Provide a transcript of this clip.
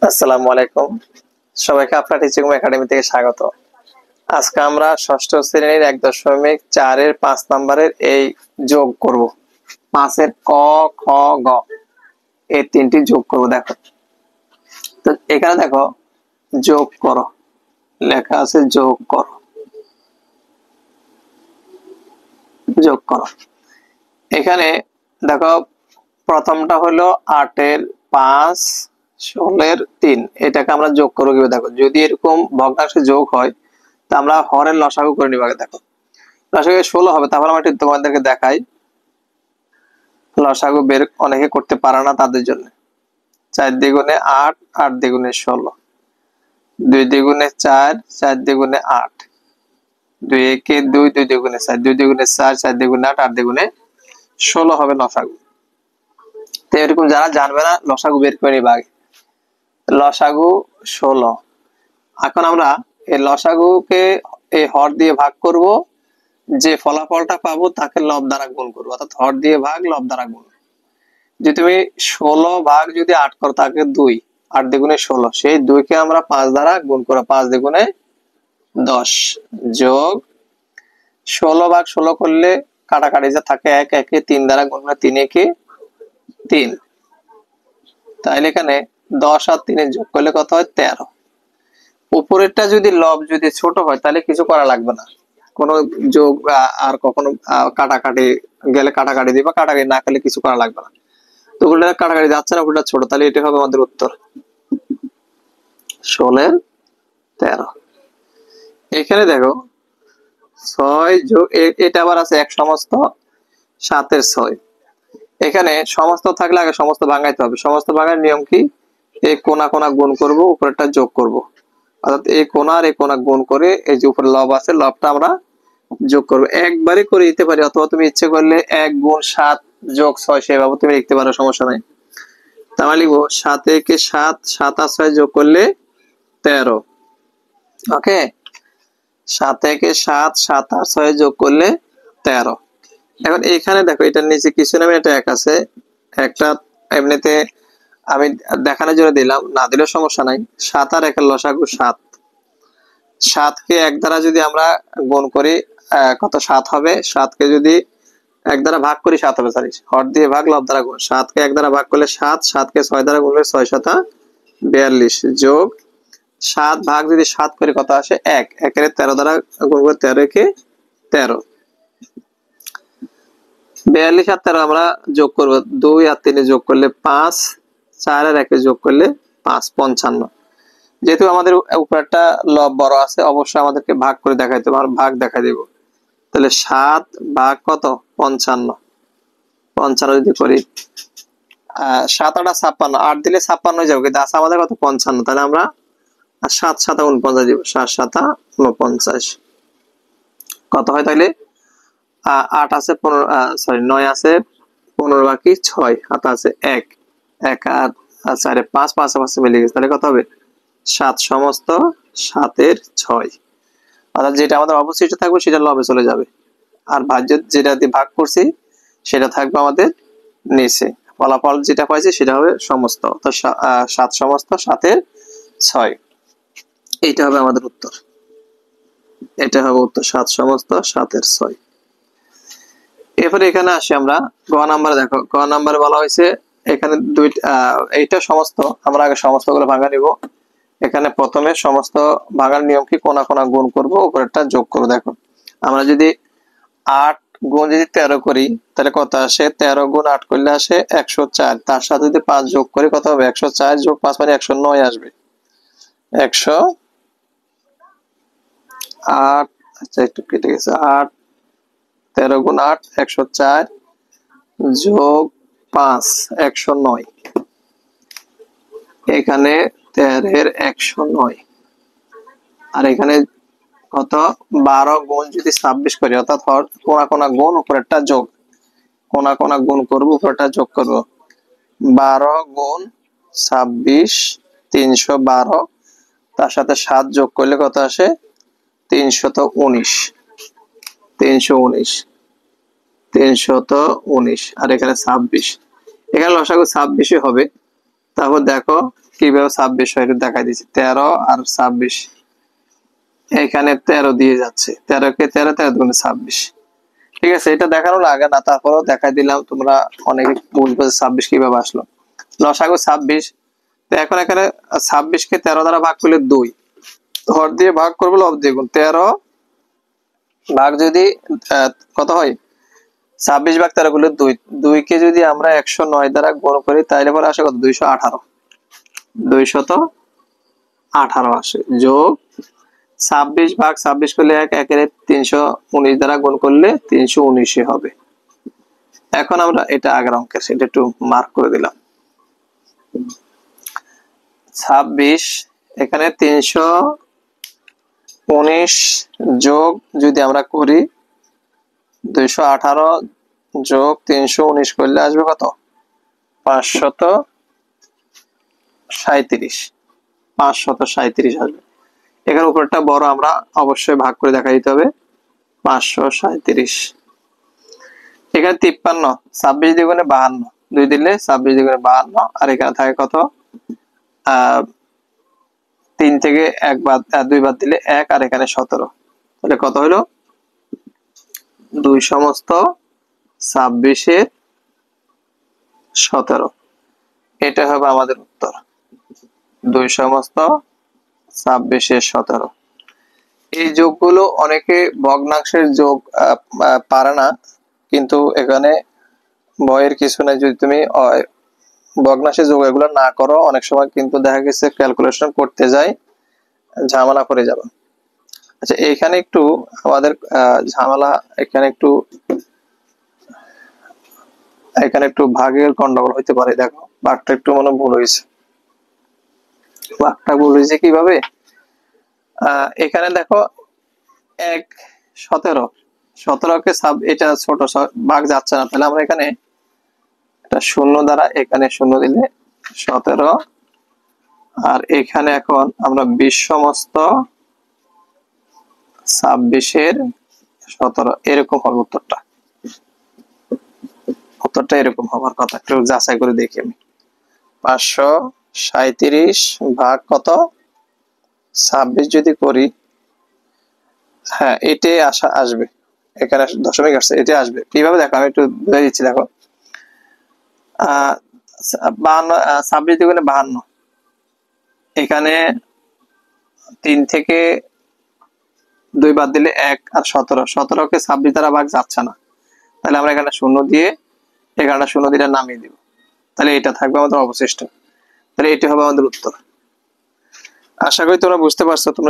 আসসালামু আলাইকুম, সবাইকে আপনার টিচিং একাডেমি থেকে স্বাগত। আজকে আমরা ষষ্ঠ শ্রেণীর 1.4 এর 5 নম্বরের এই যোগ করব। 5 এর ক, খ, গ এই তিনটি যোগ করব। দেখো তো এখানে দেখো যোগ করো লেখা আছে, যোগ করো যোগ করো। এখানে দেখো প্রথমটা হলো 8 এর 5, 16 এর 3। এটাকে আমরা যোগ করবো কিভাবে দেখো, যদি এরকম ভগ্নাংশে যোগ হয় তা আমরা হরের লসাগু করে নিব। আগে দেখো লসাগু 16 হবে, তারপর আমরা একটু তোমাদেরকে দেখাই লসাগু বের অনেকে করতে পারে না, তাদের জন্য 4 দ্বিগুণে 8, 8 দ্বিগুণে 16, 2 দ্বিগুণে 4, 4 দ্বিগুণে 8, 2 একে 2, 2 দ্বিগুণে 4, 2 দ্বিগুণে 4, 4 দ্বিগুণে 8, 8 দ্বিগুণে 16 হবে লসাগু। তো এরকম যারা জানবে না লসাগু বের করে নিবা আগে। লসাগু 16। এখন আমরা এই লসাগুকে এই হর দিয়ে ভাগ করব, যে ফলাফলটা পাবো তাকে লব দ্বারা গুণ করবো, অর্থাৎ হর দিয়ে ভাগ লব দ্বারা গুণ। যদি তুমি 16 ভাগ যদি 8 করো তাকে 2, 8 দ্বিগুণে 16, সেই 2 কে আমরা 5 দ্বারা গুণ করব, 5 দ্বিগুণে 10 যোগ 16 ভাগ 16 করলে কাটাকাটি যা থাকে 1, 1 এ 3 দ্বারা গুণ করলে 3 একে 3। তাইলে এখানে 10 আর 3 যোগ করলে কত হয় 13। উপরেরটা যদি লব যদি ছোট হয় তাহলে কিছু করা লাগবে না, কোনো যোগ আর কখনো কাটাকাটি গেলে কাটাকাটি দিবা, কাটাকাটি না করলে কিছু করা লাগবে না। তো ওগুলো কাটাকাটি যাচ্ছে না, ওগুলো ছোট, তাহলে এটা হবে আমাদের উত্তর 16 এর 13। এখানে দেখো 6 যোগ এটা আবার আছে 1 সমস্ত 7 এর 6। এখানে সমস্ত থাকলে আগে সমস্ত ভাঙাইতে হবে। সমস্ত ভাঙার নিয়ম কি, এই কোনা কোনা গুণ করব, উপরেরটা যোগ করব, অর্থাৎ এই কোনা আর এই কোনা গুণ করে এই যে উপরে লব আছে লবটা আমরা যোগ করবো। একবারে করে দিতে পারি, অথবা তুমি ইচ্ছে করলে 1 গুণ 7 যোগ 6 সেভাবে তুমি লিখতে পারো, সমস্যা নাই। তাহলে লিখবো 7 একে 7, 7 আর 6 যোগ করলে 13। ওকে, 7 একে 7, 7 আর 6 যোগ করলে 13। এখন এইখানে দেখো এটার নিচে কিছু নামে এটা 1 আছে, একটা এমনিতে আমি দেখানোর জন্য দিলাম, না দিলেও সমস্যা নাই। 7 আর 1 এর লসাগু 7। 7 কে 1 দ্বারা যদি আমরা গুণ করি কত 7 হবে। 7 কে যদি 1 দ্বারা ভাগ করি 7 হবে, সরি হর দিয়ে ভাগ লব দ্বারা গুণ। 7 কে 1 দ্বারা ভাগ করলে 7, 7 কে 6 দ্বারা গুণলে 6 7 42 যোগ 7 ভাগ যদি 7 করি কত আসে 1, 1 এর 13 দ্বারা গুণ করে 13 কে 13। 42 আর 13 আমরা যোগ করব, 2 আর 3 যোগ করলে 5, 4 আর 1 যোগ করলে 5, 55। যেহেতু আমাদের উপরটা লব বড় আছে অবশ্যই আমাদেরকে ভাগ করে দেখাইতে হবে, আমরা ভাগ দেখাই দেব। তাহলে 7 ভাগ কত 55, 55 যদি করি 7 8 56, 8 দিলে 56 হয়ে যাবে, কিন্তু আছে আমাদের কত 55। তাহলে আমরা 7 7 49 দিব, 7 7 49 কত হয় তাহলে 8 আছে 15, সরি 9 আছে 15 বাকি 6, হাতে আছে 1, 1 আর 4 5, 5 5 মিলে গেছে, তাহলে কত হবে 7 সমস্ত 7 এর 6। অর্থাৎ যেটা আমাদের অবশিষ্ট থাকবে সেটা লবে চলে যাবে, আর ভাজ্য যেটা দিয়ে ভাগ করছি সেটা থাকবে আমাদের নিচে। ফলাফল যেটা পাইছি সেটা হবে সমস্ত, অর্থাৎ 7 সমস্ত 7 এর 6। এইটা হবে আমাদের উত্তর, এটা হবে উত্তর 7 সমস্ত 7 এর 6। এরপরে এখানে আসি আমরা গ নাম্বার। দেখো গ নাম্বারে বলা হয়েছে এখানে এইটা সমস্ত, আমরা আগে সমস্তগুলো ভাঙা নিব। এখানে প্রথমে সমস্ত ভাঙার নিয়ম কি, কোনা কোনা গুণ করব, উপরেরটা যোগ করব। দেখো আমরা যদি 8 গুণ যদি 13 করি তাহলে কত আসে, 13 গুণ 8 করলে আসে 104, তার সাথে যদি 5 যোগ করি কত হবে 104 যোগ 5 মানে 109 আসবে। 108, আচ্ছা একটু কেটে গেছে, 8 13 গুণ 8 104 যোগ 5 109, এখানে 13 এর 109, আর এখানে কত 12 গুণ যদি 26 করি, অর্থাৎ কোনা কোনা গুণ উপরেরটা যোগ, কোনা কোনা গুণ করব উপরেরটা যোগ করব। 12 গুণ 26 312, তার সাথে 7 যোগ করলে কত আসে 319, 319 319, আর এখানে 26, এখানে লসাগু 26 হবে। তারপর দেখো কিভাবে 26 হয় এটা দেখাই দিচ্ছি। 13 আর 26, এখানে 13 দিয়ে যাচ্ছে, 13 কে 13, 13 দুগুণে 26। ঠিক আছে, এটা দেখানো লাগে না, তারপরও দেখাই দিলাম, তোমরা অনেকে বুঝবে 26 কিভাবে আসলো। লসাগু 26, তো এখন এখানে 26 কে 13 দ্বারা ভাগ করলে 2, হর দিয়ে ভাগ করবো লব দিয়ে গুণ। 13 ভাগ যদি কত হয়, 26 ভাগ 13 করলে 2, 2 কে যদি আমরা 109 দ্বারা গুণ করি তাহলে পরে আসে কত, 218, 218 আসে, যোগ 26 ভাগ 26 করলে 1, 1 এর 319 দ্বারা গুণ করলে 319 হবে। এখন আমরা এটা আগের অঙ্কের, সেটা একটু মার্ক করে দিলাম। 26 এখানে 319 যোগ যদি আমরা করি 218 যোগ 319 করলে আসবে কত, 537, 537 আসবে। এখানে উপরটা বড়, আমরা অবশ্যই ভাগ করে দেখা দিতে হবে, 537। এখানে 53, 26 দ্বিগুণে 52, 2 দিলে 26 দ্বিগুণে 52, আর এখানে থাকে কত, 3 থেকে 1 বাদ 2 বাদ দিলে 1, আর এখানে 17, তাহলে কত হলো, 2 সমস্ত 26 এর 17। এটা হবে আমাদের উত্তর, 2 সমস্ত 26 এর 17। এই যোগগুলো অনেকে ভগ্নাংশের যোগ পারে না, কিন্তু এখানে ভয়ের কিছু নাই। যদি তুমি ভগ্নাংশের যোগ এগুলো না করো, অনেক সময় কিন্তু দেখা গেছে ক্যালকুলেশন করতে যাই ঝামেলা করে যাবে। আচ্ছা, এখানে একটু আমাদের ঝামেলা, এখানে একটু ভাগের গন্ডগোল হইতে পারে। দেখো ভাগটা একটু মনে ভুল হয়েছে, ভাগটা ভুল হয়েছে কিভাবে, এখানে দেখো 1 17, 17 কে এটা ছোট ভাগ যাচ্ছে না, তাহলে আমরা এখানে এটা শূন্য দ্বারা, এখানে শূন্য দিলে 17, আর এখানে এখন আমরা 20 সমস্ত 26 এর 17, এরকম হবে উত্তরটা। উত্তরটা এরকম হবার কথা, একটু যাচাই করে দেখি আমি। 537 ভাগ কত, 26 যদি করি, হ্যাঁ এটাই আসবে, এখানে দশমিক আসছে, এটা আসবে কিভাবে দেখো, আমি একটু বুঝাই দিচ্ছি। দেখো 26 দ্বিগুণে 52, এখানে 3 থেকে 2 বাদ দিলে 1, আর 17, 17 কে 26 দ্বারা ভাগ যাচ্ছে না, তাহলে আমরা এখানে শূন্য দিয়ে, এখানে শূন্য দিয়ে নামিয়ে দিব, তাহলে এটা থাকবে আমাদের অবশিষ্ট। তাহলে এটি হবে আমাদের উত্তর। আশা করি তোমরা বুঝতে পারছো। তোমরা